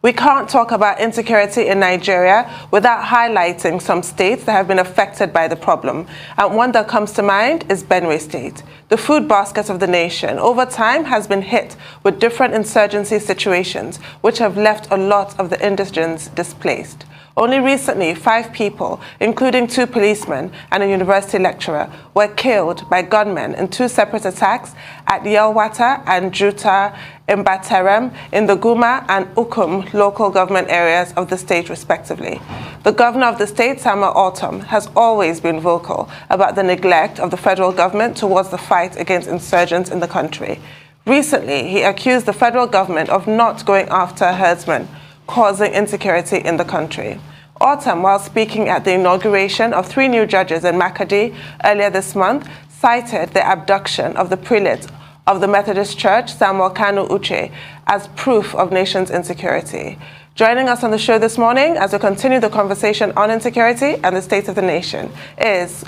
We can't talk about insecurity in Nigeria without highlighting some states that have been affected by the problem. And one that comes to mind is Benue State. The food basket of the nation over time has been hit with different insurgency situations, which have left a lot of the indigents displaced. Only recently, 5 people, including 2 policemen and a university lecturer, were killed by gunmen in 2 separate attacks at Yelwata and Juta Imbaterem in the Guma and Ukum local government areas of the state, respectively. The governor of the state, Samuel Ortom, has always been vocal about the neglect of the federal government towards the fight against insurgents in the country. Recently, he accused the federal government of not going after herdsmen, causing insecurity in the country. Ortom, while speaking at the inauguration of 3 new judges in Makadi earlier this month, cited the abduction of the prelate of the Methodist Church, Samuel Kanu Uche, as proof of nation's insecurity. Joining us on the show this morning as we continue the conversation on insecurity and the state of the nation is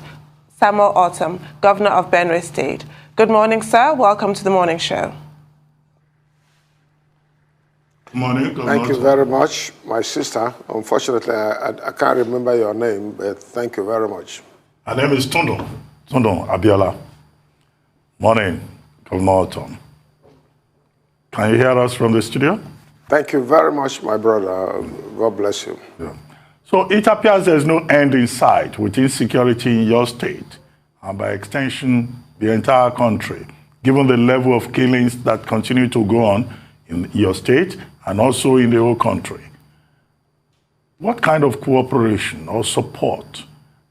Samuel Ortom, Governor of Benue State. Good morning, sir. Welcome to the morning show. Morning. Thank you very much, my sister. Unfortunately, I can't remember your name, but thank you very much. My name is Tondo Abiola. Morning, Governor Ortom. Can you hear us from the studio? Thank you very much, my brother. God bless you. Yeah. So it appears there's no end in sight with insecurity in your state, and by extension, the entire country, given the level of killings that continue to go on in your state and also in the whole country. What kind of cooperation or support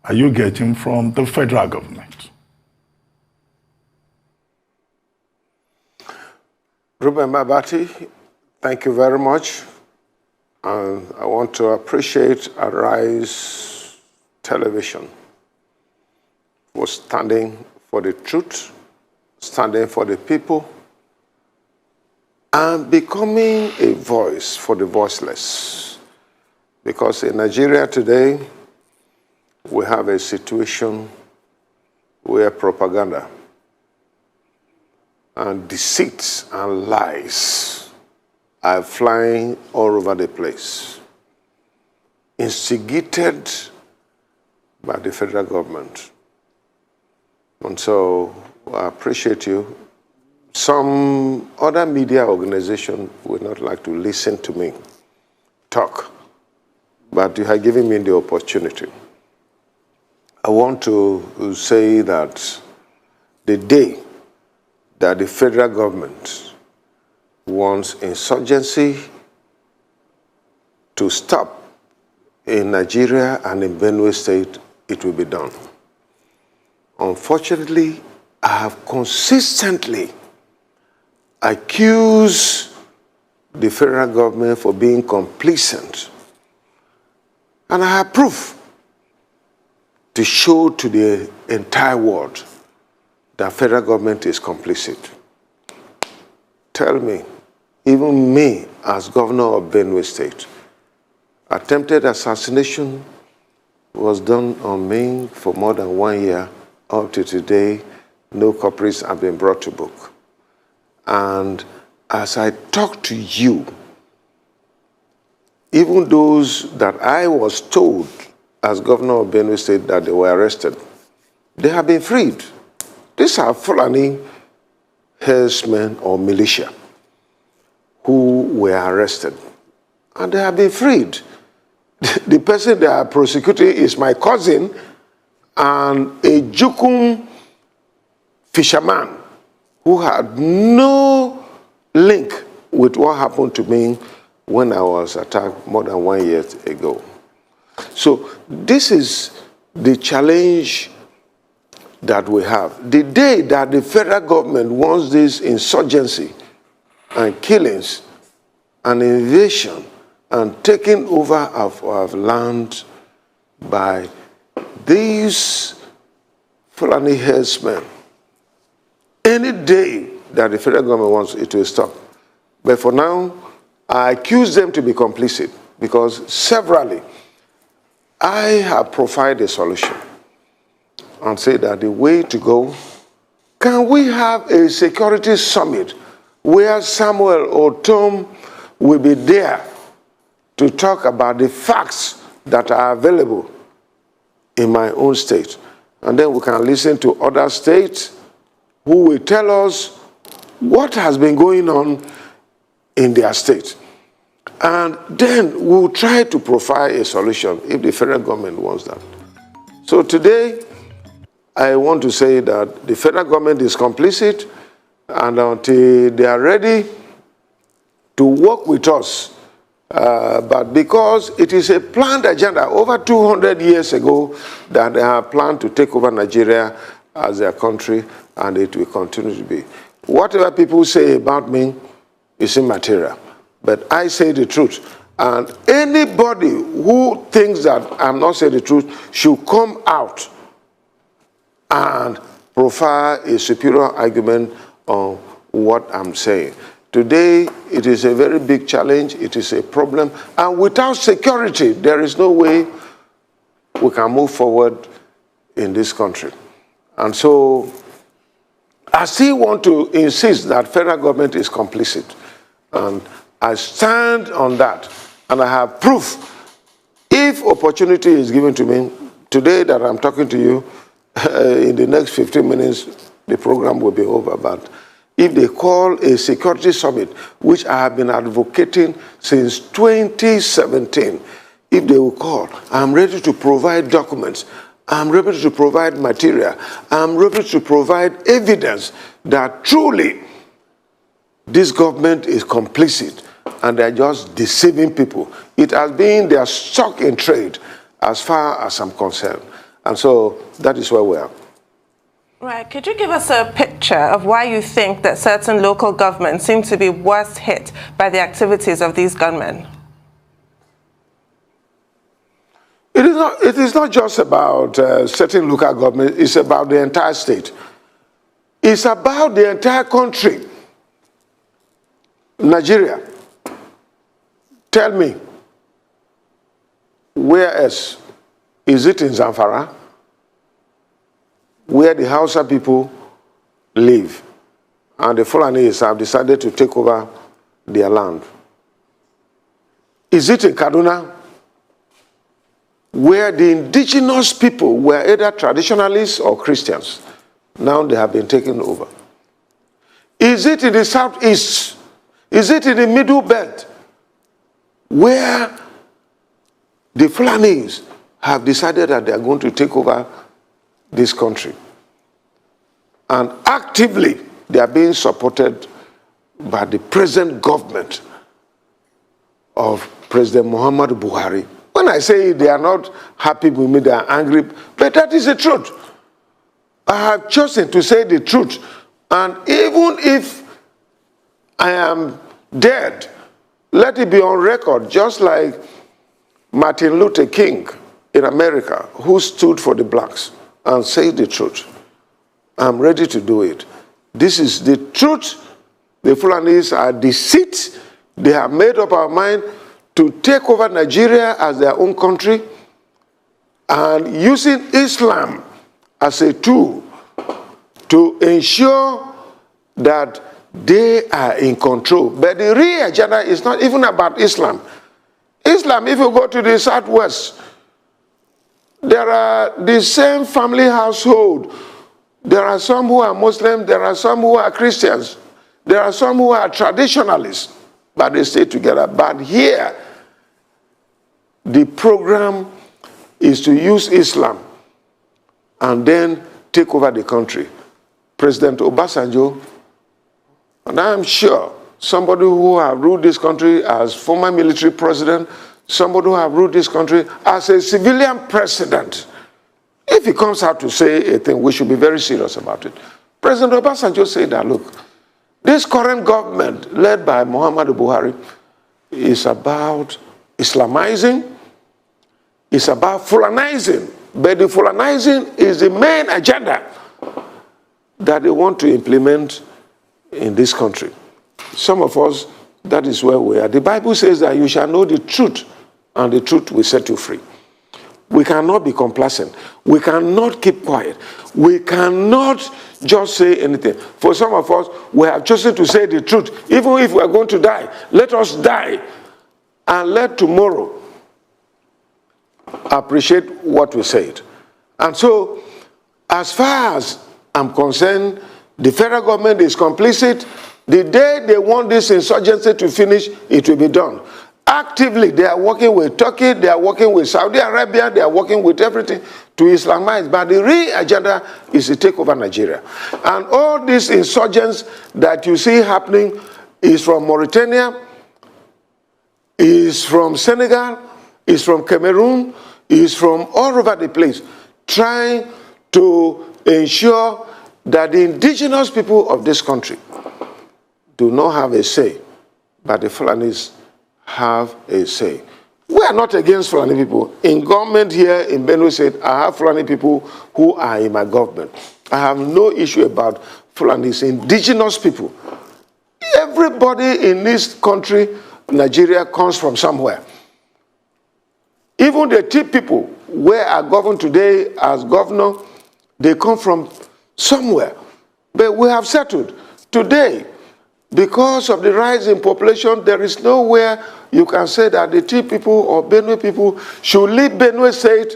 are you getting from the federal government? Ruben Mabati, thank you very much. And I want to appreciate Arise Television for standing for the truth, standing for the people, and becoming a voice for the voiceless. Because in Nigeria today, we have a situation where propaganda and deceits and lies are flying all over the place, instigated by the federal government. And so I appreciate you. Some other media organization would not like to listen to me talk, but you have given me the opportunity. I want to say that the day that the federal government wants insurgency to stop in Nigeria and in Benue State, it will be done. Unfortunately, I have consistently accused the federal government for being complacent. And I have proof to show to the entire world that federal government is complicit. Tell me, even me as governor of Benue State, attempted assassination was done on me for more than 1 year. Up to today, no culprits have been brought to book. And as I talk to you, even those that I was told as governor of Benue State that they were arrested, they have been freed. These are Fulani herdsmen or militia who were arrested, and they have been freed. The person they are prosecuting is my cousin and a Jukum fisherman who had no link with what happened to me when I was attacked more than 1 year ago. So this is the challenge that we have. The day that the federal government wants this insurgency and killings and invasion and taking over of our land by these Fulani herdsmen, any day that the federal government wants, it will stop. But for now, I accuse them to be complicit because severally, I have provided a solution and say that the way to go, can we have a security summit where Samuel Ortom will be there to talk about the facts that are available in my own state. And then we can listen to other states who will tell us what has been going on in their state. And then we'll try to provide a solution if the federal government wants that. So today, I want to say that the federal government is complicit, and until they are ready to work with us, but because it is a planned agenda over 200 years ago that they have planned to take over Nigeria as their country, and it will continue to be. Whatever people say about me is immaterial, but I say the truth. And anybody who thinks that I'm not saying the truth should come out and provide a superior argument on what I'm saying. Today, it is a very big challenge. It is a problem. And without security, there is no way we can move forward in this country. And so, I still want to insist that federal government is complicit. And I stand on that. And I have proof. If opportunity is given to me, today that I'm talking to you, in the next 15 minutes, the program will be over. But if they call a security summit, which I have been advocating since 2017, if they will call, I'm ready to provide documents. I'm ready to provide material. I'm ready to provide evidence that truly this government is complicit and they're just deceiving people. It has been their stock in trade as far as I'm concerned. And so that is where we are. Right. Could you give us a picture of why you think that certain local governments seem to be worst hit by the activities of these gunmen? It is not just about certain local government. It's about the entire state. It's about the entire country. Nigeria. Tell me, where else? Is it in Zamfara, where the Hausa people live, and the Fulanis have decided to take over their land? Is it in Kaduna, where the indigenous people were either traditionalists or Christians? Now they have been taken over. Is it in the southeast? Is it in the middle belt, where the Fulanis have decided that they are going to take over this country? And actively, they are being supported by the present government of President Muhammadu Buhari. When I say they are not happy with me, they are angry, but that is the truth. I have chosen to say the truth. And even if I am dead, let it be on record, just like Martin Luther King in America, who stood for the blacks and said the truth. I'm ready to do it. This is the truth. The Fulanis are deceit. They have made up our mind to take over Nigeria as their own country and using Islam as a tool to ensure that they are in control. But the real agenda is not even about Islam. Islam, if you go to the southwest, there are the same family household. There are some who are Muslims, there are some who are Christians, there are some who are traditionalists, but they stay together. But here, the program is to use Islam and then take over the country. President Obasanjo, and I'm sure somebody who has ruled this country as former military president, somebody who has ruled this country as a civilian president, if he comes out to say a thing, we should be very serious about it. President Obasanjo said that, look, this current government led by Muhammadu Buhari is about Islamizing, it's about Fulanizing, but the Fulanizing is the main agenda that they want to implement in this country. Some of us, that is where we are. The Bible says that you shall know the truth, and the truth will set you free. We cannot be complacent. We cannot keep quiet. We cannot just say anything. For some of us, we have chosen to say the truth. Even if we are going to die, let us die and let tomorrow appreciate what we said. And so, as far as I'm concerned, the federal government is complicit. The day they want this insurgency to finish, it will be done. Actively, they are working with Turkey, they are working with Saudi Arabia, they are working with everything to Islamize. But the real agenda is to take over Nigeria. And all these insurgents that you see happening is from Mauritania, is from Senegal, is from Cameroon, is from all over the place, trying to ensure that the indigenous people of this country do not have a say, but the Fulanis have a say. We are not against Fulani people. In government here in Benue State, I have Fulani people who are in my government. I have no issue about Fulanis, indigenous people. Everybody in this country, Nigeria, comes from somewhere. Even the Tea people, where I govern today as governor, they come from somewhere. But we have settled. Today, because of the rise in population, there is nowhere you can say that the Tea people or Benue people should leave Benue State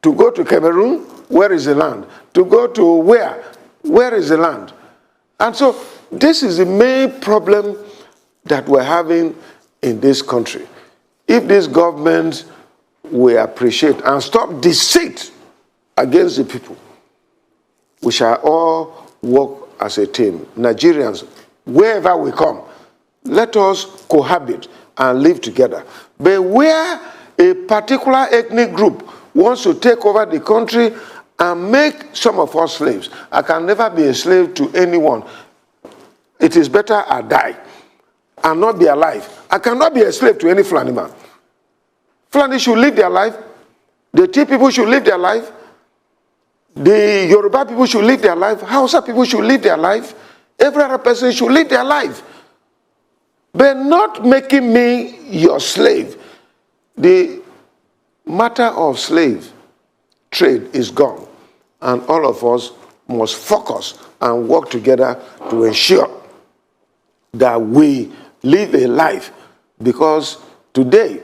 to go to Cameroon. Where is the land? To go to where? Where is the land? And so this is the main problem that we're having in this country. If this government will appreciate and stop deceit against the people, we shall all work as a team. Nigerians, wherever we come, let us cohabit and live together. But where a particular ethnic group wants to take over the country and make some of us slaves, I can never be a slave to anyone. It is better I die and not be alive. I cannot be a slave to any Fulani man. Fulani should live their life. The Tea people should live their life. The Yoruba people should live their life. Hausa people should live their life. Every other person should live their life. But not making me your slave. The matter of slave trade is gone. And all of us must focus and work together to ensure that we live a life. Because today,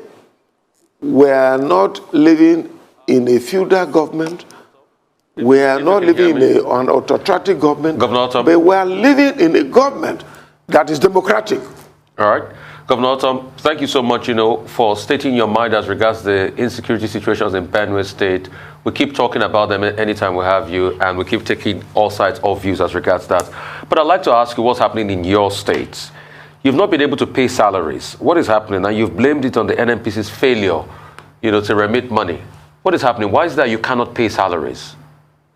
we are not living in a feudal government. We are not living in an autocratic government. Governor Ortom. But we are living in a government that is democratic. All right. Governor Ortom, thank you so much, for stating your mind as regards the insecurity situations in Benue State. We keep talking about them anytime we have you, and we keep taking all sides, all views as regards that. But I'd like to ask you what's happening in your state. You've not been able to pay salaries. What is happening? And you've blamed it on the NNPC's failure, to remit money. What is happening? Why is that you cannot pay salaries?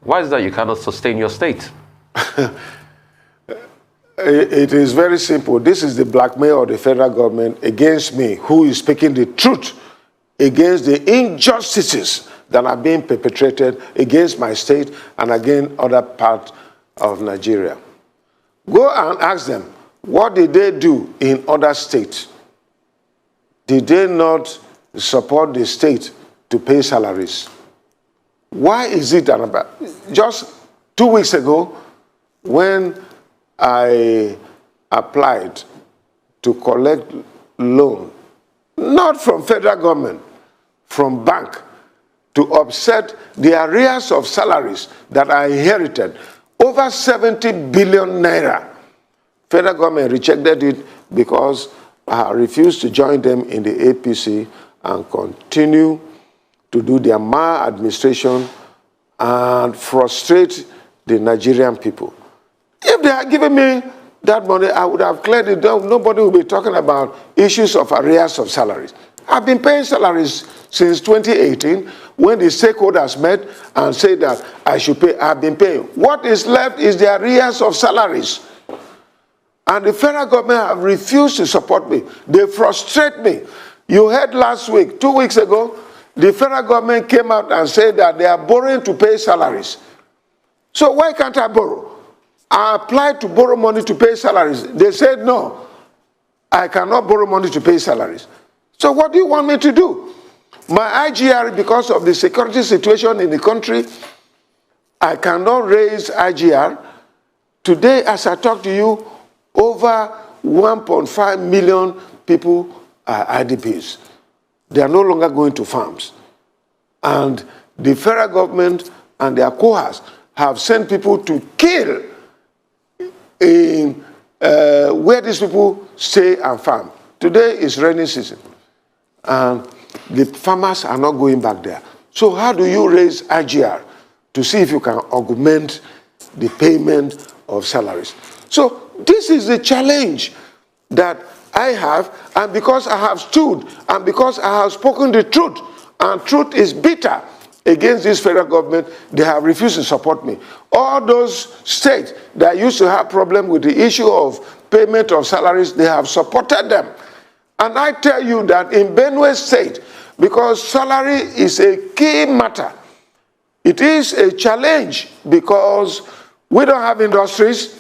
Why is that you cannot sustain your state? It is very simple. This is the blackmail of the federal government against me, who is speaking the truth against the injustices that are being perpetrated against my state and against other parts of Nigeria. Go and ask them, what did they do in other states? Did they not support the state to pay salaries? Why is it that just 2 weeks ago, when I applied to collect loan, not from federal government, from bank, to offset the arrears of salaries that I inherited, over 70 billion naira. Federal government rejected it because I refused to join them in the APC and continue to do their maladministration and frustrate the Nigerian people. If they had given me that money, I would have cleared it down. Nobody will be talking about issues of arrears of salaries. I've been paying salaries since 2018 when the stakeholders met and said that I should pay. I've been paying. What is left is the arrears of salaries. And the federal government have refused to support me. They frustrate me. You heard last week, 2 weeks ago, the federal government came out and said that they are borrowing to pay salaries. So why can't I borrow? I applied to borrow money to pay salaries. They said, no, I cannot borrow money to pay salaries. So what do you want me to do? My IGR, because of the security situation in the country, I cannot raise IGR. Today, as I talk to you, over 1.5 million people IDPs. They are no longer going to farms. And the federal government and their cohorts have sent people to kill in where these people stay and farm. Today is rainy season, and the farmers are not going back there. So how do you raise IGR to see if you can augment the payment of salaries? So this is the challenge that I have, and because I have stood, and because I have spoken the truth, and truth is bitter against this federal government, they have refused to support me. All those states that used to have problem with the issue of payment of salaries, they have supported them. And I tell you that in Benue State, because salary is a key matter, it is a challenge because we don't have industries,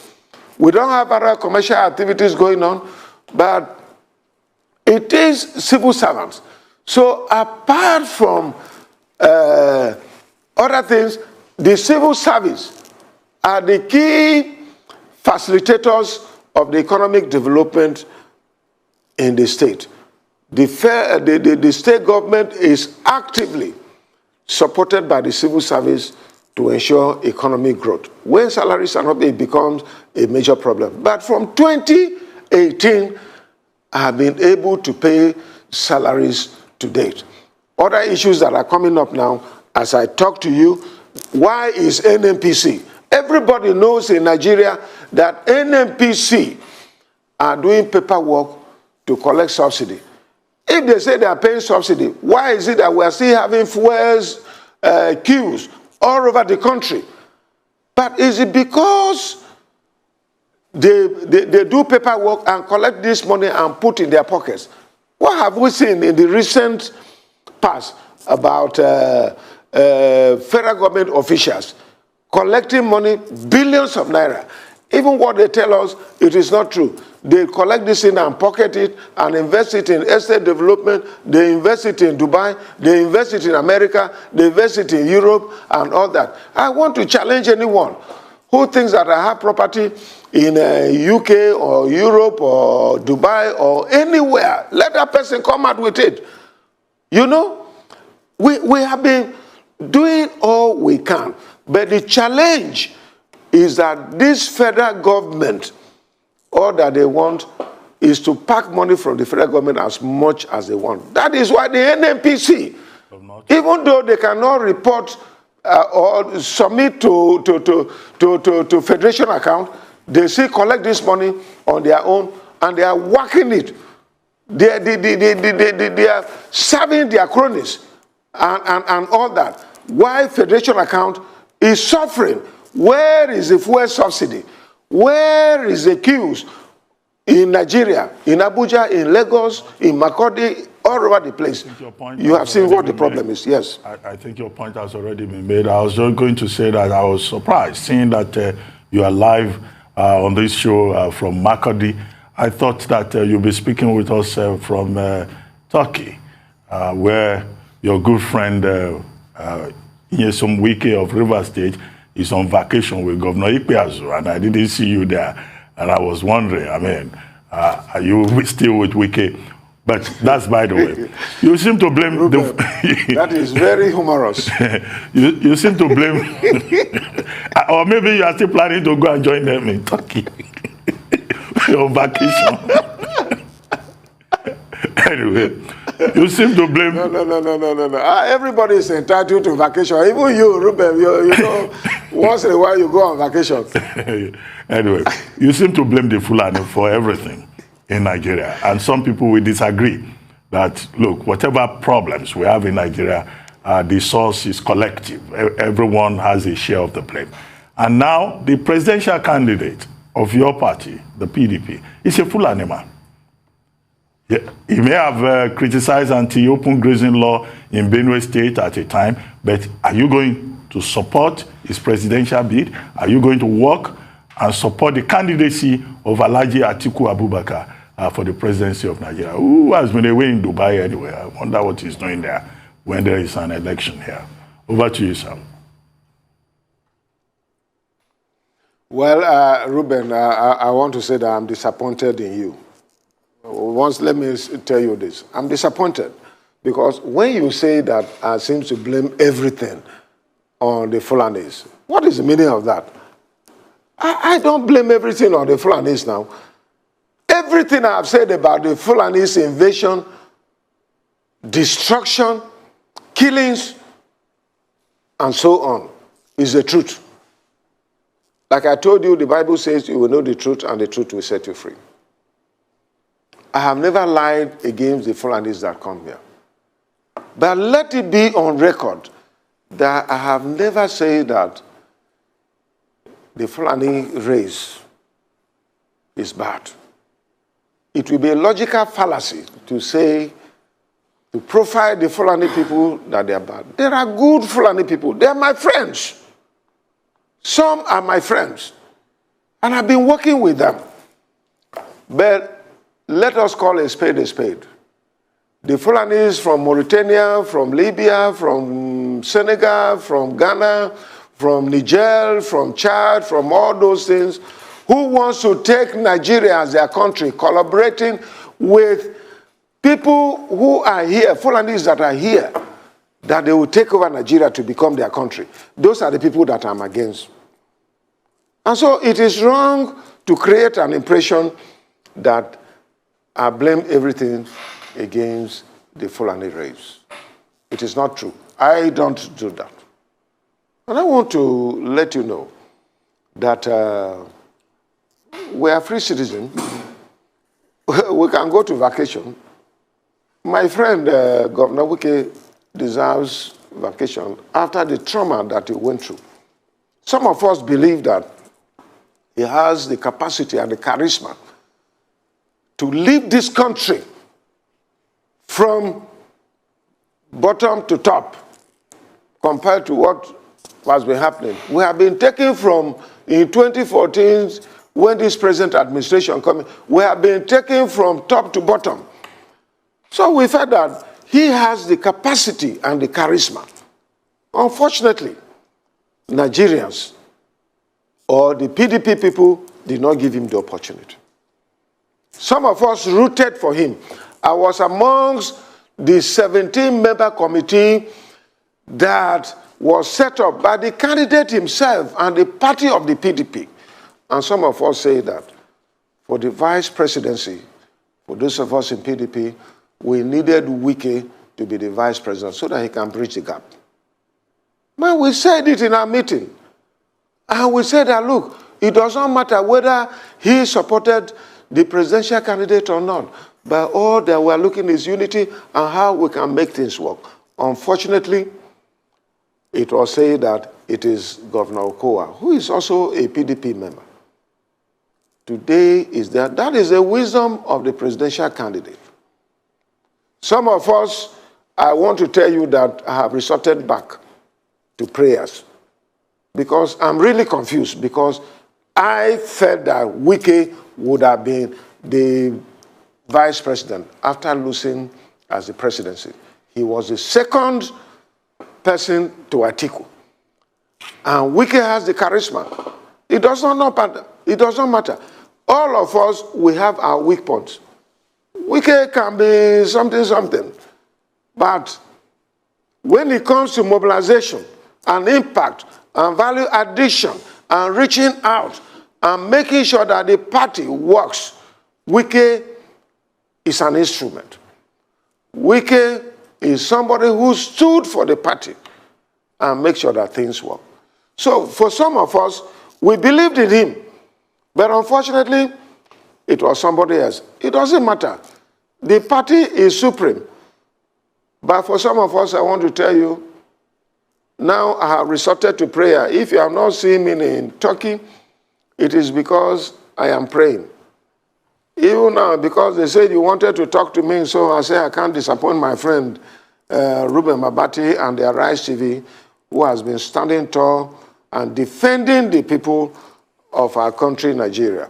we don't have other commercial activities going on, but it is civil servants. So apart from other things, the civil service are the key facilitators of the economic development in the state. The state government is actively supported by the civil service to ensure economic growth. When salaries are not, it becomes a major problem. But from 2018, I have been able to pay salaries to date. Other issues that are coming up now, as I talk to you, why is NNPC? Everybody knows in Nigeria that NNPC are doing paperwork to collect subsidy. If they say they are paying subsidy, why is it that we are still having fuels queues all over the country? But is it because they do paperwork and collect this money and put in their pockets? What have we seen in the recent past about federal government officials collecting money, billions of naira? Even what they tell us, it is not true. They collect this in and pocket it and invest it in estate development. They invest it in Dubai. They invest it in America. They invest it in Europe and all that. I want to challenge anyone who thinks that I have property in UK or Europe or Dubai or anywhere. Let that person come out with it. You know, we have been doing all we can. But the challenge is that this federal government, all that they want is to pack money from the federal government as much as they want. That is why the NNPC, even though they cannot report or submit to federation account, they still collect this money on their own and they are working it. They are serving their cronies and all that. Why federation account is suffering? Where is the fuel subsidy? Where is the queues in Nigeria, in Abuja, in Lagos, in Makurdi, all over the place? You have seen what the problem is, yes. I think your point has already been made. I was just going to say that I was surprised seeing that you are live on this show from Makurdi. I thought that you'll be speaking with us from Turkey, where your good friend Nyesom Wike of River State is on vacation with Governor Ikpeazu, and I didn't see you there. And I was wondering, I mean, are you still with Wike? But that's by the way. You seem to blame Ruben, that is very humorous. you seem to blame, or maybe you are still planning to go and join them in Turkey. You're on vacation. Anyway, you seem to blame. No. Everybody is entitled to vacation. Even you, Ruben, you know, once in a while you go on vacation. Anyway, you seem to blame the Fulani for everything in Nigeria. And some people will disagree that, look, whatever problems we have in Nigeria, the source is collective. Everyone has a share of the blame. And now the presidential candidate of your party, the PDP, is a Fulani man. He may have criticized anti-open grazing law in Benue State at a time, but are you going to support his presidential bid? Are you going to work and support the candidacy of Alhaji Atiku Abubakar for the presidency of Nigeria, who has been away in Dubai anyway? I wonder what he's doing there when there is an election here. Over to you, Sam. Well, Ruben, I want to say that I'm disappointed in you. once let me tell you this. I'm disappointed because when you say that I seem to blame everything on the Fulanis, what is the meaning of that? I don't blame everything on the Fulanis now. Everything I've said about the Fulanis invasion, destruction, killings, and so on is the truth. Like I told you, the Bible says you will know the truth and the truth will set you free. I have never lied against the Fulanis that come here. But let it be on record that I have never said that the Fulani race is bad. It will be a logical fallacy to say, to profile the Fulani people that they are bad. There are good Fulani people. They are my friends. Some are my friends. And I've been working with them. But let us call a spade a spade. The Fulanis from Mauritania, from Libya, from Senegal, from Ghana, from Niger, from Chad, from all those things, who wants to take Nigeria as their country, collaborating with people who are here, Fulanis that are here, that they will take over Nigeria to become their country. Those are the people that I'm against. And so it is wrong to create an impression that I blame everything against the Fulani race. It is not true. I don't do that. And I want to let you know that we are free citizens. We can go to vacation. My friend, Governor Wike, deserves vacation after the trauma that he went through. Some of us believe that he has the capacity and the charisma to lead this country from bottom to top compared to what has been happening. We have been taken from, in 2014, when this present administration came, we have been taken from top to bottom. So we felt that he has the capacity and the charisma. Unfortunately, Nigerians or the PDP people did not give him the opportunity. Some of us rooted for him. I was amongst the 17-member committee that was set up by the candidate himself and the party of the PDP. And some of us say that for the vice presidency, for those of us in PDP, we needed Wike to be the vice president so that he can bridge the gap. Man, we said it in our meeting. And we said that, look, it doesn't matter whether he supported the presidential candidate or not, but all that we're looking is unity and how we can make things work. Unfortunately, it was said that it is Governor Okowa, who is also a PDP member. Today is that is the wisdom of the presidential candidate. Some of us, I want to tell you that I have resorted back to prayers because I'm really confused because I felt that Wike would have been the vice president after losing as the presidency. He was the second person to Atiku. And Wike has the charisma. It does not matter. It doesn't matter. All of us, we have our weak points. Wike can be something. But when it comes to mobilization and impact and value addition and reaching out and making sure that the party works, Wike is an instrument. Wike is somebody who stood for the party and make sure that things work. So for some of us, we believed in him. But unfortunately, it was somebody else. It doesn't matter. The party is supreme. But for some of us, I want to tell you, now I have resorted to prayer. If you have not seen me in Turkey, it is because I am praying. Even now, because they said you wanted to talk to me, so I say I can't disappoint my friend Ruben Mabati and the Arise TV, who has been standing tall and defending the people of our country, Nigeria.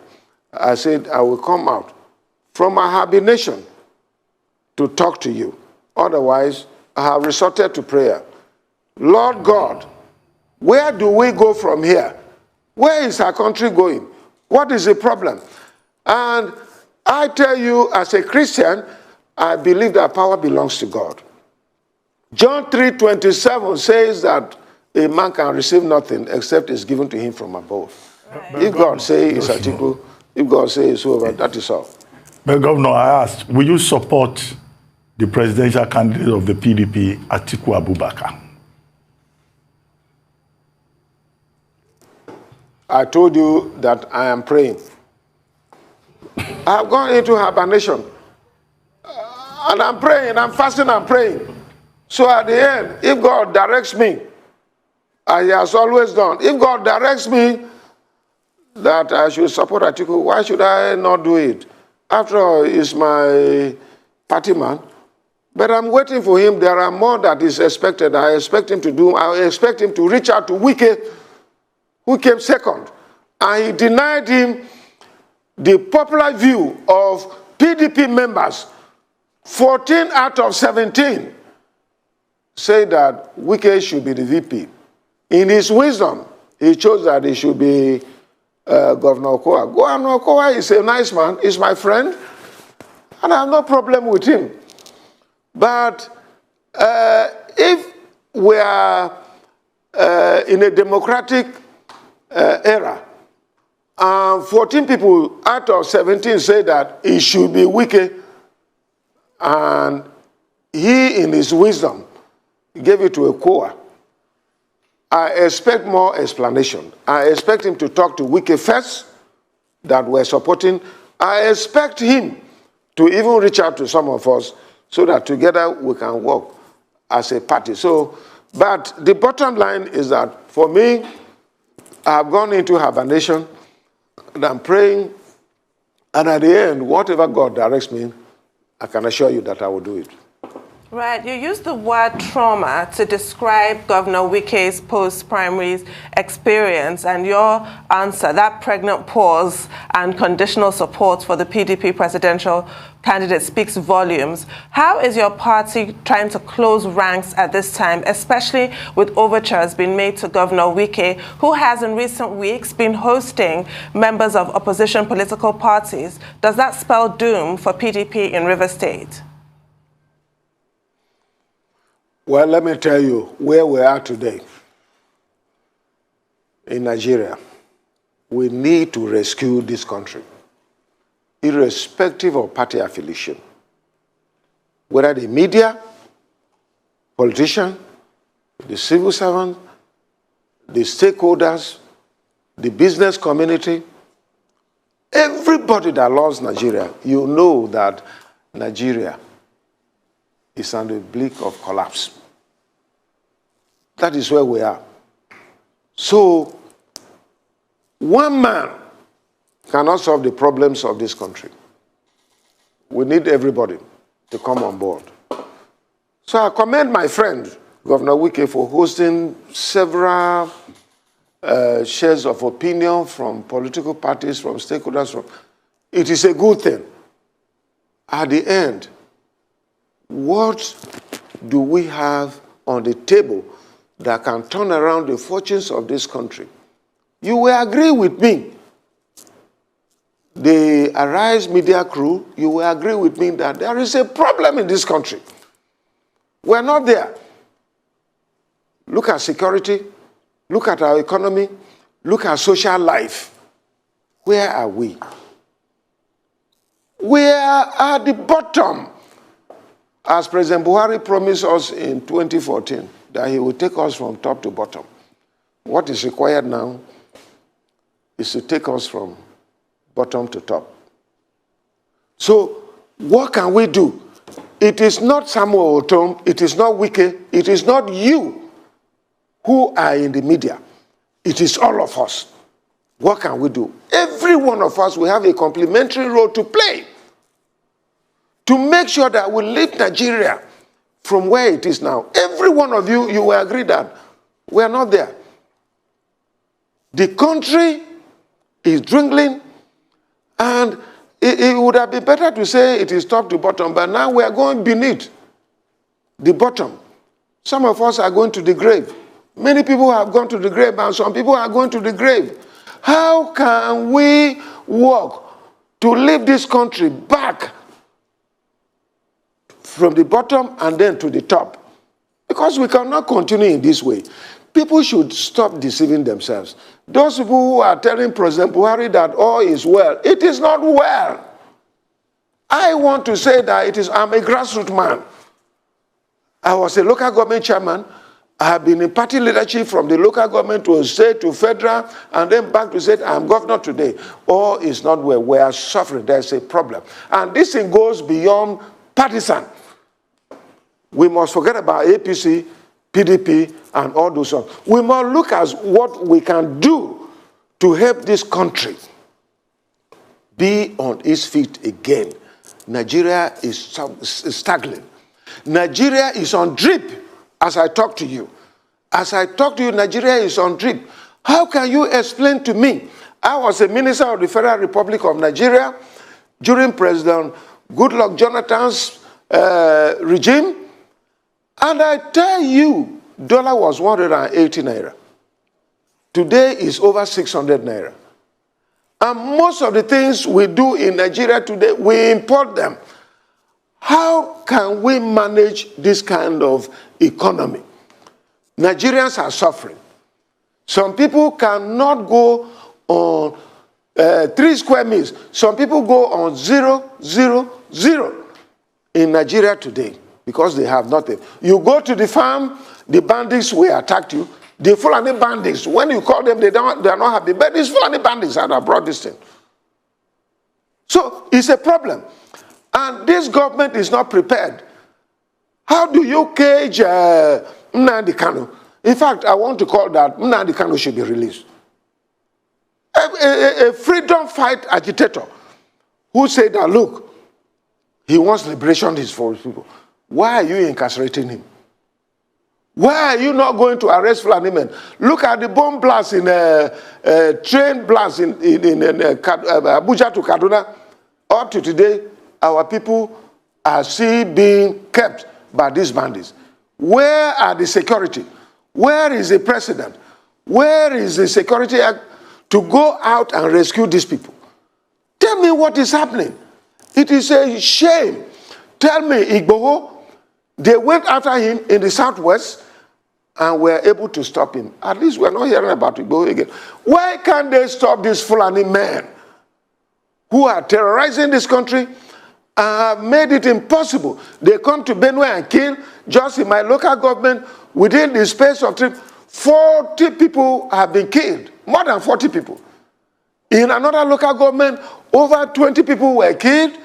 I said I will come out from my hibernation to talk to you. Otherwise, I have resorted to prayer. Lord God, where do we go from here? Where is our country going? What is the problem? And I tell you, as a Christian, I believe that power belongs to God. John 3:27 says that a man can receive nothing except it's given to him from above. Right. If God says it's Atiku, if God says it's over, that is all. But Governor, I asked, will you support the presidential candidate of the PDP, Atiku Abubakar? I told you that I am praying. I have gone into hibernation. And I'm praying, I'm fasting, I'm praying. So at the end, if God directs me, as he has always done, if God directs me that I should support Atiku, why should I not do it? After all, he's my party man. But I'm waiting for him. There are more that is expected. I expect him to do. I expect him to reach out to Wike, who came second. And he denied him the popular view of PDP members. 14 out of 17 say that Wike should be the VP. In his wisdom, he chose that he should be Governor Okowa. Governor Okowa is a nice man. He's my friend. And I have no problem with him. But if we are in a democratic era, 14 people out of 17 say that he should be Wike, and he, in his wisdom, gave it to Okowa, I expect more explanation. I expect him to talk to Wike first, that we're supporting. I expect him to even reach out to some of us so that together we can work as a party. So, but the bottom line is that for me, I've gone into hibernation and I'm praying, and at the end, whatever God directs me, I can assure you that I will do it. Right. You used the word trauma to describe Governor Wike's post-primaries experience, and your answer, that pregnant pause and conditional support for the PDP presidential candidate, speaks volumes. How is your party trying to close ranks at this time, especially with overtures being made to Governor Wike, who has in recent weeks been hosting members of opposition political parties? Does that spell doom for PDP in Rivers State? Well, let me tell you where we are today in Nigeria. We need to rescue this country, irrespective of party affiliation. Whether the media, politicians, the civil servants, the stakeholders, the business community, everybody that loves Nigeria, you know that Nigeria is on the brink of collapse. That is where we are. So, one man cannot solve the problems of this country. We need everybody to come on board. So I commend my friend, Governor Wike, for hosting several shares of opinion from political parties, from stakeholders. It is a good thing. At the end, what do we have on the table that can turn around the fortunes of this country? You will agree with me, the Arise Media crew, you will agree with me that there is a problem in this country. We're not there. Look at security, look at our economy, look at social life. Where are we? We are at the bottom. As President Buhari promised us in 2014, that he will take us from top to bottom. What is required now is to take us from bottom to top. So, what can we do? It is not Samuel Ortom, it is not Wike, it is not you who are in the media. It is all of us. What can we do? Every one of us will have a complementary role to play to make sure that we lift Nigeria from where it is now. Every one of you, you will agree that we are not there. The country is dwindling, and it would have been better to say it is top to bottom, but now we are going beneath the bottom. Some of us are going to the grave. Many people have gone to the grave, and some people are going to the grave. How can we work to lift this country back from the bottom and then to the top. Because we cannot continue in this way. People should stop deceiving themselves. Those people who are telling President Buhari that all is well, it is not well. I want to say that I'm a grassroots man. I was a local government chairman. I have been in party leadership from the local government to state to federal and then back to state. I'm governor today. All is not well. We are suffering. There's a problem. And this thing goes beyond partisan. We must forget about APC, PDP, and all those ones. We must look at what we can do to help this country be on its feet again. Nigeria is struggling. Nigeria is on drip as I talk to you. As I talk to you, Nigeria is on drip. How can you explain to me? I was a minister of the Federal Republic of Nigeria during President Goodluck Jonathan's regime. And I tell you, dollar was 180 naira. Today is over 600 naira. And most of the things we do in Nigeria today, we import them. How can we manage this kind of economy? Nigerians are suffering. Some people cannot go on 3 square meals. Some people go on 0, 0, 0 in Nigeria today because they have nothing. You go to the farm, the bandits will attack you. The Fulani bandits, when you call them, they are not happy. But these Fulani bandits that have brought this thing. So it's a problem. And this government is not prepared. How do you cage Nnamdi Kanu? In fact, I want to call that Nnamdi Kanu should be released. A freedom fight agitator who said that, look, he wants liberation for his people. Why are you incarcerating him? Why are you not going to arrest Fulani men? Look at the bomb blast in train blast in Abuja to Kaduna. Up to today, our people are still being kept by these bandits. Where are the security? Where is the president? Where is the security act to go out and rescue these people? Tell me what is happening. It is a shame. Tell me, Igboho, they went after him in the southwest and were able to stop him. At least we're not hearing about Igboho again. Why can't they stop these Fulani men who are terrorizing this country and have made it impossible? They come to Benue and kill. Just in my local government, within the space of 40 people have been killed. More than 40 people. In another local government, over 20 people were killed.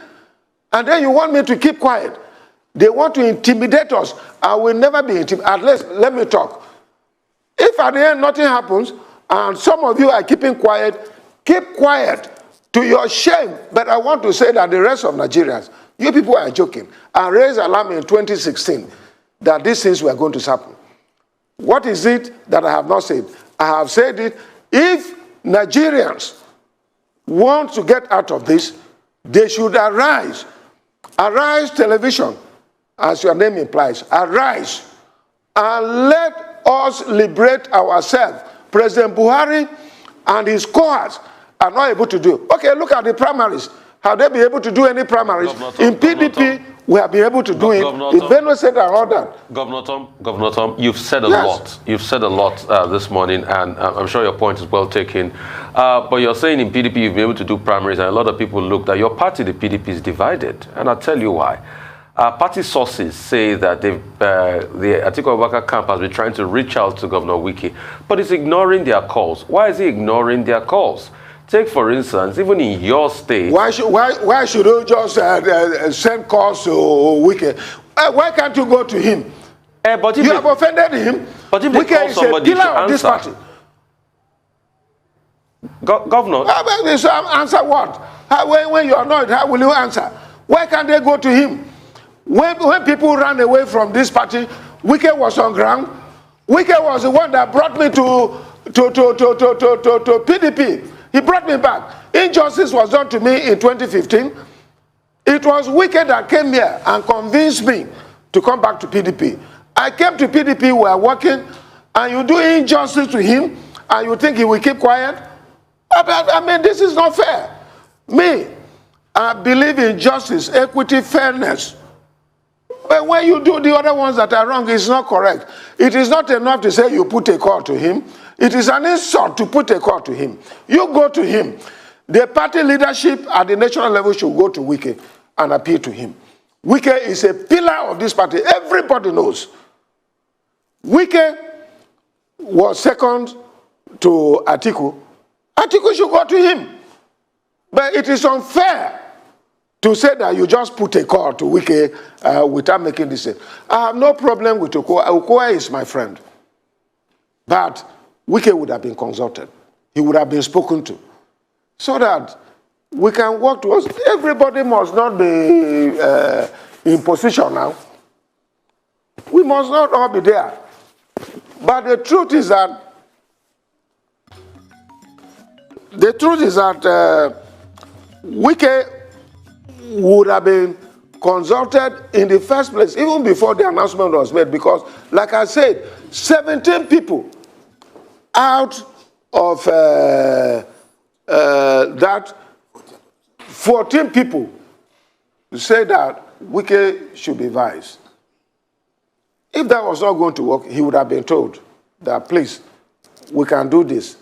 And then you want me to keep quiet. They want to intimidate us. I will never be intimidated. At least, let me talk. If at the end nothing happens, and some of you are keeping quiet, keep quiet to your shame. But I want to say that the rest of Nigerians, you people are joking. I raised alarm in 2016 that these things were going to happen. What is it that I have not said? I have said it. If Nigerians want to get out of this, they should arise. Arise television, as your name implies. Arise and let us liberate ourselves. President Buhari and his cohorts are not able to do. Okay, look at the primaries. Have they been able to do any primaries? In PDP, we have been able to do it. In Benue State and all that. Governor Tom, you've said a lot. You've said a lot this morning, and I'm sure your point is well taken. But you're saying in PDP you've been able to do primaries, and a lot of people look that your party, the PDP, is divided. And I'll tell you why. Party sources say that the Atiku Abubakar camp has been trying to reach out to Governor Wike, but it's ignoring their calls. Why is he ignoring their calls? Take, for instance, even in your state. Why should you just send calls to Wike? Why can't you go to him? But you have offended him. But if they Wike call is somebody a pillar to of this answer. party. Governor. Answer what? When you are not, how will you answer? Why can't they go to him? When people ran away from this party, Wike was on ground. Wike was the one that brought me to PDP. He brought me back. Injustice was done to me in 2015. It was Wike that came here and convinced me to come back to PDP. I came to PDP, we are working, and you do injustice to him, and you think he will keep quiet? I mean, this is not fair. Me, I believe in justice, equity, fairness. But when you do the other ones that are wrong, it's not correct. It is not enough to say you put a call to him. It is an insult to put a call to him. You go to him. The party leadership at the national level should go to Wike and appeal to him. Wike is a pillar of this party. Everybody knows. Wike was second to Atiku. Atiku should go to him. But it is unfair to say that you just put a call to Wike without making this. I have no problem with Okoa. Okoa is my friend. But Wike would have been consulted. He would have been spoken to. So that we can work towards. Everybody must not be in position now. We must not all be there. But the truth is that Wike would have been consulted in the first place, even before the announcement was made, because, like I said, 17 people out of that 14 people say that Wike should be vice. If that was not going to work, he would have been told that, please, we can do this.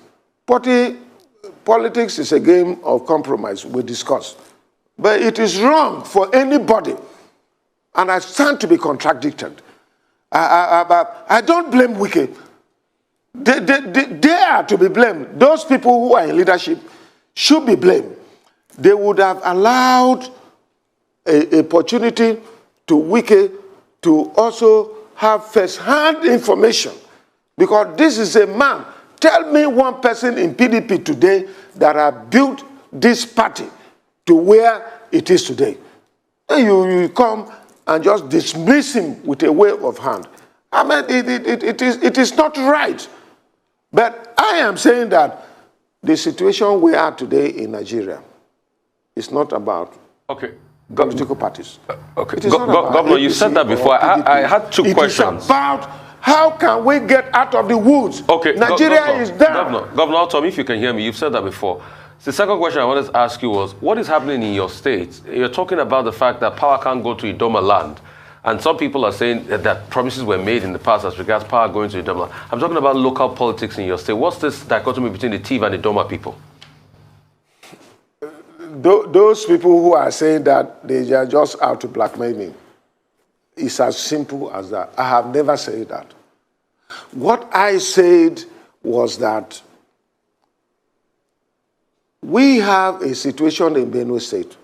Politics is a game of compromise, we discuss. But it is wrong for anybody, and I stand to be contradicted. I don't blame Wike. They are to be blamed. Those people who are in leadership should be blamed. They would have allowed an opportunity to Wike to also have first-hand information, because this is a man. Tell me one person in PDP today that has built this party to where it is today. And you come and just dismiss him with a wave of hand. I mean, it is not right. But I am saying that the situation we are today in Nigeria is not about political parties. Okay, Governor, you said that before. I had two questions. It is about how can we get out of the woods. Okay, Nigeria is down. Governor Ortom, if you can hear me, you've said that before. The second question I wanted to ask you was, what is happening in your state? You're talking about the fact that power can't go to Idoma land. And some people are saying that promises were made in the past as regards power going to Idoma land. I'm talking about local politics in your state. What's this dichotomy between the Tiv and the Idoma people? Those people who are saying that they are just out to blackmail me, it's as simple as that. I have never said that. What I said was that we have a situation in Benue State.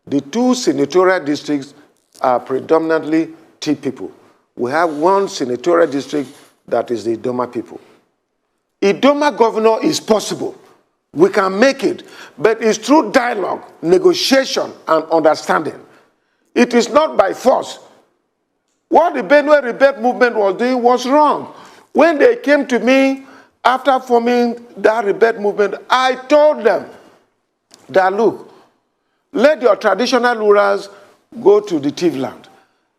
The two senatorial districts are predominantly Tiv people. We have one senatorial district that is the Idoma people. Idoma governor is possible. We can make it, but it's through dialogue, negotiation, and understanding. It is not by force. What the Benue Rebate movement was doing was wrong. When they came to me after forming that rebate movement, I told them that, look, let your traditional rulers go to the Tiv land.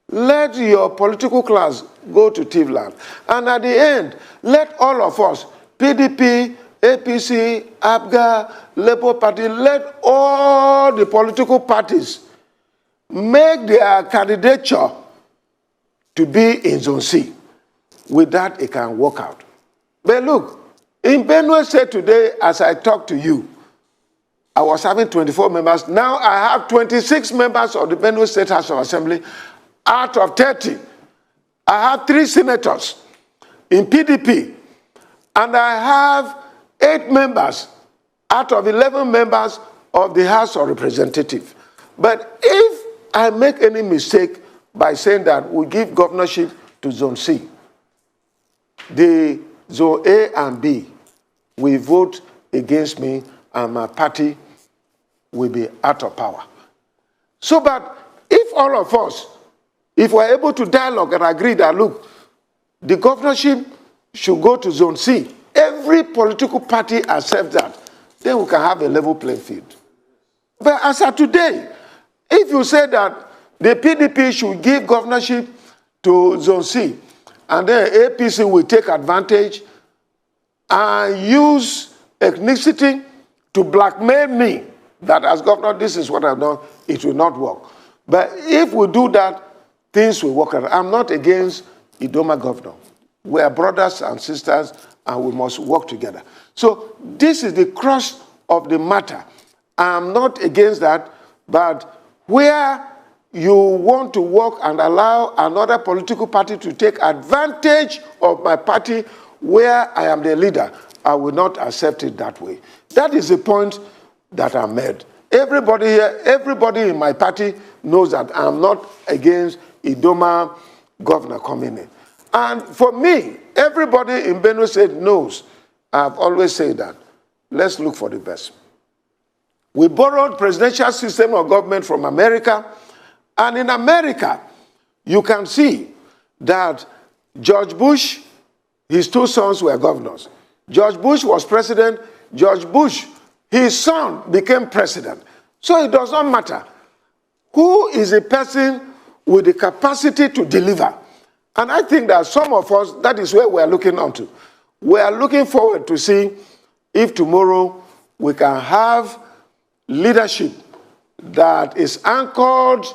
Let your political class go to Tiv land. And at the end, let all of us, PDP, APC, ABGA, Labour Party, let all the political parties make their candidature to be in Zone C. With that, it can work out. But look, in Benue State today, as I talk to you, I was having 24 members. Now I have 26 members of the Benue State House of Assembly out of 30. I have 3 senators in PDP, and I have 8 members out of 11 members of the House of Representatives. But if I make any mistake by saying that we give governorship to Zone C, the Zone A and B will vote against me, and my party will be out of power. So, but if all of us, if we're able to dialogue and agree that, look, the governorship should go to Zone C, every political party accepts that, then we can have a level playing field. But as of today, if you say that the PDP should give governorship to Zone C, and then APC will take advantage and use ethnicity to blackmail me that as governor, this is what I've done, it will not work. But if we do that, things will work out. I'm not against Idoma governor. We are brothers and sisters, and we must work together. So this is the crux of the matter. I'm not against that, but where you want to work and allow another political party to take advantage of my party where I am the leader, I will not accept it that way. That is the point that I made. Everybody here, everybody in my party knows that I'm not against Idoma governor coming in. And for me, everybody in Benue State knows, I've always said that, let's look for the best. We borrowed presidential system of government from America, and in America, you can see that George Bush, his two sons were governors. George Bush was president. George Bush, his son, became president. So it does not matter who is a person with the capacity to deliver. And I think that some of us, that is where we are looking onto. We are looking forward to see if tomorrow we can have leadership that is anchored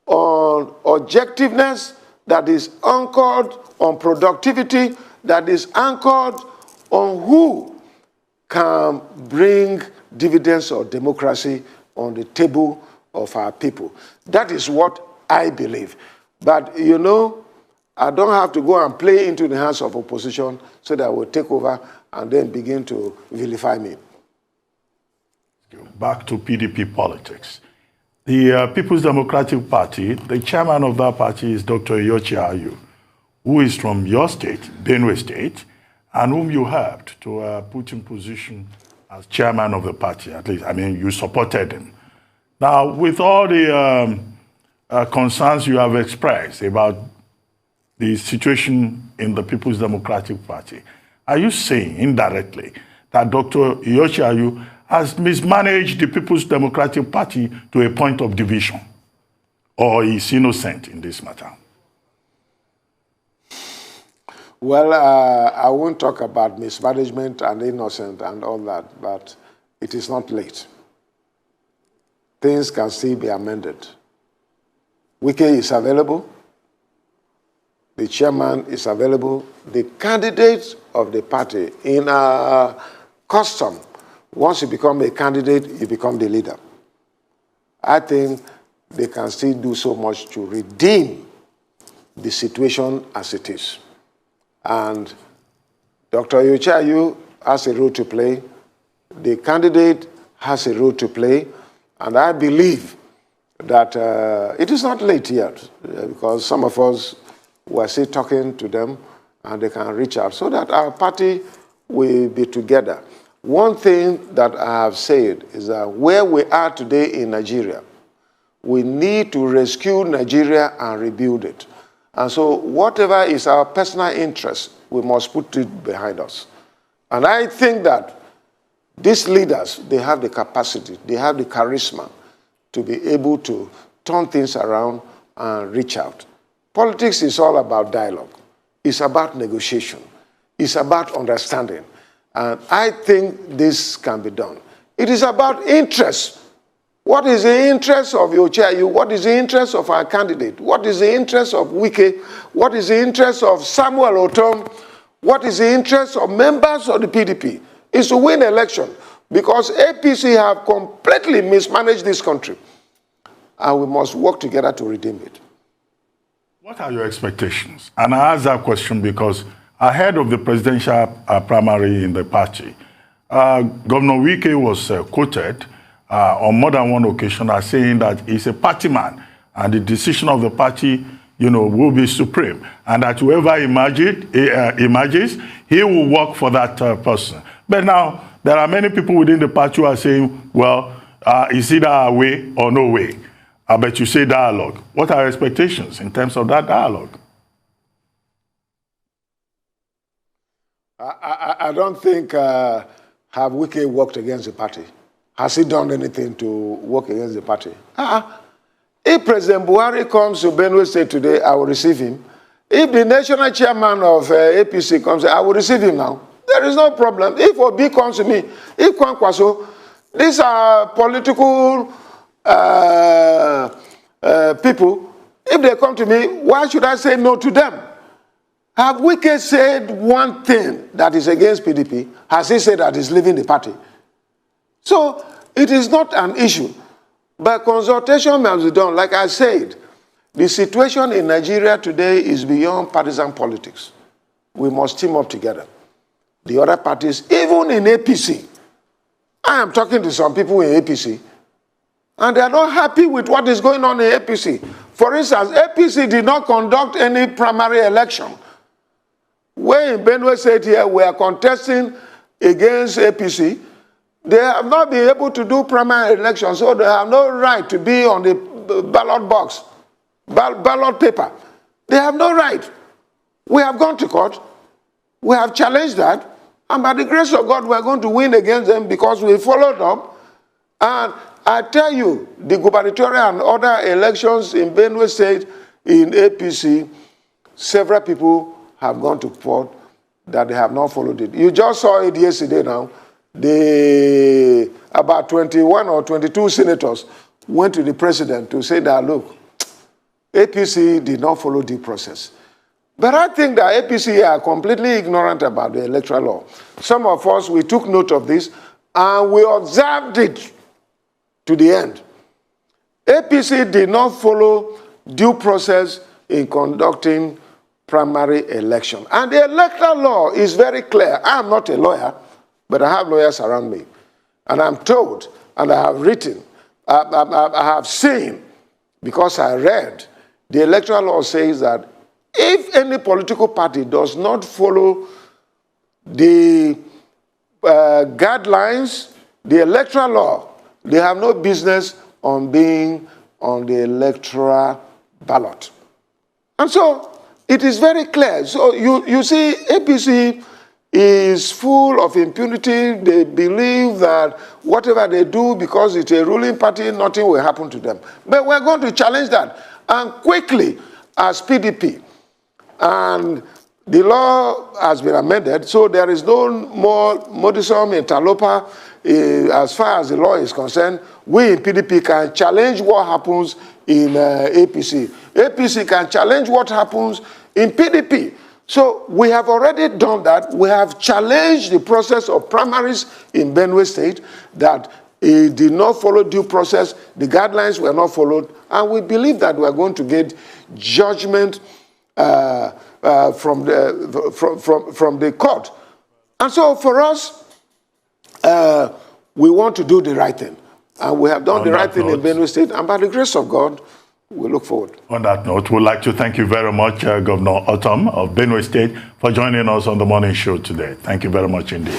on objectiveness, that is anchored on productivity, that is anchored on who can bring dividends of democracy on the table of our people. That is what I believe. But, you know, I don't have to go and play into the hands of opposition so that we'll take over and then begin to vilify me. Back to PDP politics. The People's Democratic Party, the chairman of that party is Dr. Iyorchia Ayu, who is from your state, Benue State, and whom you helped to put in position as chairman of the party, at least. I mean, you supported him. Now, with all the concerns you have expressed about the situation in the People's Democratic Party, are you saying indirectly that Dr. Iyorchia Ayu has mismanaged the People's Democratic Party to a point of division, or is innocent in this matter? Well, I won't talk about mismanagement and innocent and all that, but it is not late. Things can still be amended. Wike is available. The chairman is available. The candidate of the party, in a custom, once you become a candidate, you become the leader. I think they can still do so much to redeem the situation as it is. And Dr. Iyorchia Ayu has a role to play. The candidate has a role to play. And I believe that it is not late yet, because some of us were still talking to them and they can reach out so that our party will be together. One thing that I have said is that where we are today in Nigeria, we need to rescue Nigeria and rebuild it. And so whatever is our personal interest, we must put it behind us. And I think that these leaders, they have the capacity, they have the charisma to be able to turn things around and reach out. Politics is all about dialogue. It's about negotiation. It's about understanding. And I think this can be done. It is about interest. What is the interest of Iyorchia Ayu? What is the interest of our candidate? What is the interest of Wike? What is the interest of Samuel Ortom? What is the interest of members of the PDP? It's to win election, because APC have completely mismanaged this country. And we must work together to redeem it. What are your expectations? And I ask that question because ahead of the presidential primary in the party, Governor Wike was quoted on more than one occasion as saying that he's a party man and the decision of the party, you know, will be supreme, and that whoever emerges, he will work for that person. But now, there are many people within the party who are saying, well, is either a way or no way? But you say dialogue. What are your expectations in terms of that dialogue? I don't think have Wike worked against the party. Has he done anything to work against the party? If President Buhari comes to Benue State today, I will receive him. If the national chairman of APC comes, I will receive him now. There is no problem. If Obi comes to me, if Kwankwaso, These are political people. If they come to me, why should I say no to them? Have Wike said one thing that is against PDP? Has he said that he's leaving the party? So it is not an issue. But consultation must be done. Like I said, the situation in Nigeria today is beyond partisan politics. We must team up together. The other parties, even in APC, I am talking to some people in APC, and they are not happy with what is going on in APC. For instance, APC did not conduct any primary election. When in Benue State here, we are contesting against APC, they have not been able to do primary elections, so they have no right to be on the ballot box, ballot paper. They have no right. We have gone to court. We have challenged that. And by the grace of God, we are going to win against them because we followed up. And I tell you, the gubernatorial and other elections in Benue State, in APC, several people have gone to court that they have not followed it. You just saw it yesterday now. About 21 or 22 senators went to the president to say that, look, APC did not follow the process. But I think that APC are completely ignorant about the electoral law. Some of us, we took note of this, and we observed it to the end. APC did not follow due process in conducting primary election. And the electoral law is very clear. I am not a lawyer, but I have lawyers around me. And I'm told, and I have written, I have seen, because I read, the electoral law says that if any political party does not follow the guidelines, the electoral law, they have no business on being on the electoral ballot. And so it is very clear. So you see, APC is full of impunity. They believe that whatever they do, because it's a ruling party, nothing will happen to them. But we're going to challenge that. And quickly, as PDP, and the law has been amended, so there is no more modusum interloper as far as the law is concerned. We in PDP can challenge what happens in APC. APC can challenge what happens in PDP. So we have already done that. We have challenged the process of primaries in Benue State, that it did not follow due process, the guidelines were not followed, and we believe that we are going to get judgment from the court. And so for us, we want to do the right thing. And we have done the right thing in Benue State, and by the grace of God, we look forward. On that note, we'd like to thank you very much, Governor Ortom of Benue State, for joining us on the morning show today. Thank you very much indeed.